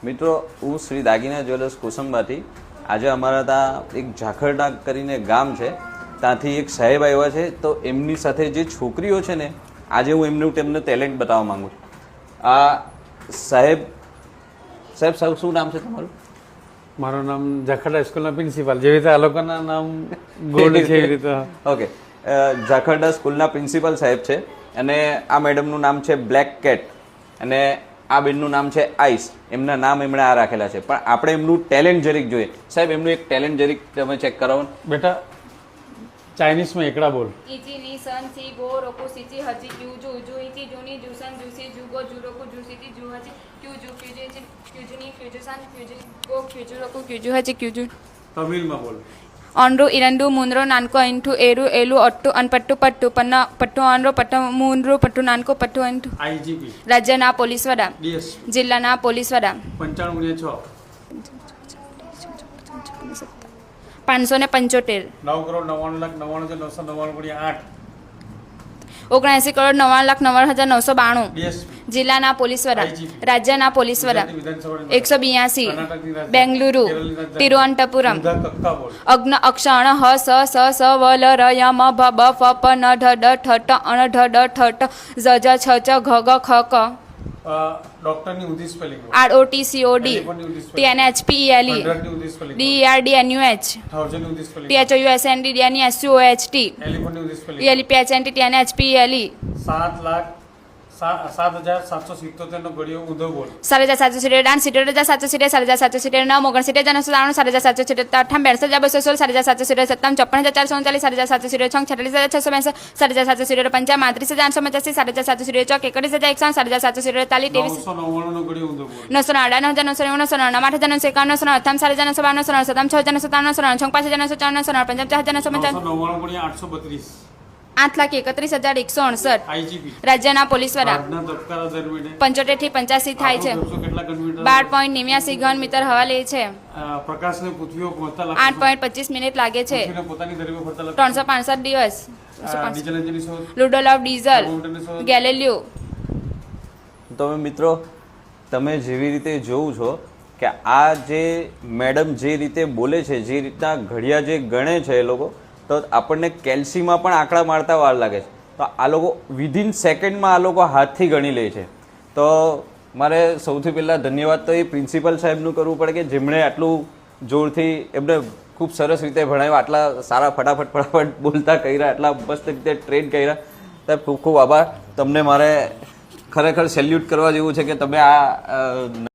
મિત્રો હું શ્રી દાગીના જ્વેલર્સ કોસંબાથી આજે અમારા ત્યાં એક ઝાખરડા કરીને ગામ છે, ત્યાંથી એક સાહેબ આવ્યા છે. તો એમની સાથે જે છોકરીઓ છે ને, આજે હું એમનું તેમને ટેલેન્ટ બતાવવા માંગુ છું. આ સાહેબ શું નામ છે તમારું? મારું નામ ઝાખરડા સ્કૂલના પ્રિન્સિપાલ, જેવી રીતે આ લોકોના નામ ગોલ્ડ છે એવી રીતે. ઓકે, ઝાખરડા સ્કૂલના પ્રિન્સિપલ સાહેબ છે અને આ મેડમનું નામ છે બ્લેક કેટ અને આ બેનનું નામ છે આઈસ. એમના નામ એમણે આ રાખેલા છે, પણ આપણે એમનું ટેલેન્ટ જરીક જોઈએ. સાહેબ એમનું એક ટેલેન્ટ જરીક તમે ચેક કરાવો. બેટા ચાઇનીઝમાં એકડા બોલ. ઈચી ની સન સી ગો રોકો સીચી હચી ક્યુ જુ જુ ઈચી જુની જુસન જુસી જુગો જુરોકો જુસીતી જુ હચી ક્યુ જુ ક્યુજે ક્યુજુની ક્યુજુસન ક્યુજુ ગો ક્યુજુ રોકો ક્યુજુ હચી ક્યુજુ. તમિલમાં બોલ. ઓનરો ઇરંડુ મુંદ્રો નાનકો into એરુ એલુ અટ્ટુ અનપટ્ટુ pattu પન્ન pattu ઓનરો pattu મુંદ્રો pattu નાનકો pattu into. IGP રાજ્યના પોલીસ વડા, ડીએસપી જિલ્લાના પોલીસ વડા. 95 575 9,99,99,999,8 79,99,992 ડીએસપી જિલ્લાના પોલીસ વડા, રાજ્યના પોલીસ વડા. 182 બેંગલુરુ, તિરુવનંતપુરમ. અગ્ન અક્ષણ હ સ સ સ વ લ ર ય મ ભ બ ફ પ ન ઢ ડ ઠ ટ અણ ઢ ડ ઠ ટ ઝ જ છ ચ ઘ ગ ખ ક. ડોક્ટરની ઊંધી spelling. ROTCOD TNHPELE DERDNUH THOUSND DNSUOHT ELPHNT TNHPELE. 7,07,777 નો ઘડિયો ઊંધો બોલ. 7,770 ડાન 7,770 7,770 9 59 993 7,770 58 6216 7,770 57 439 7,770 46,662 7,770 7,770 55 7,770 41 7,740 999 નો ઘડિયો ઊંધો બોલ. 999 8,31,199 આઈજીપી રાજ્યના પોલીસ વડા. આજના ધબકારા દરમિયાન 75 થી 85 થાય છે. કેટલા કિલોમીટર? 12.89 ઘન મીટર હવા લે છે. પ્રકાશને પૃથ્વીઓ પહોંચતા 8.25 મિનિટ લાગે છે. પૃથ્વીને પોતાની ધરીમાં ફરતા 365 દિવસ. ડીઝલ એન્જિનની શોધ. લુડોલોવ ડીઝલ, ગેલિલિયો. તમે મિત્રો તમે જેવી રીતે જોવું છો કે આ જે મેડમ જે રીતે બોલે છે, જે રીતના ઘડિયા જે ગણે છે એ લોકો, તો આપણને કેલ્સીમાં પણ આંકડા મારતા વાર લાગે છે. તો આ લોકો વિધિન સેકન્ડમાં આ લોકો હાથથી ગણી લે છે. તો મારે સૌથી પહેલાં ધન્યવાદ તો એ પ્રિન્સિપલ સાહેબનું કરવું પડે કે જેમણે આટલું જોરથી એમને ખૂબ સરસ રીતે ભણાવ્યા, આટલા સારા ફટાફટ બોલતા કર્યા, આટલા મસ્ત રીતે ટ્રેન કર્યા. તો ખૂબ ખૂબ આભાર તમને. મારે ખરેખર સેલ્યુટ કરવા જેવું છે કે તમે આ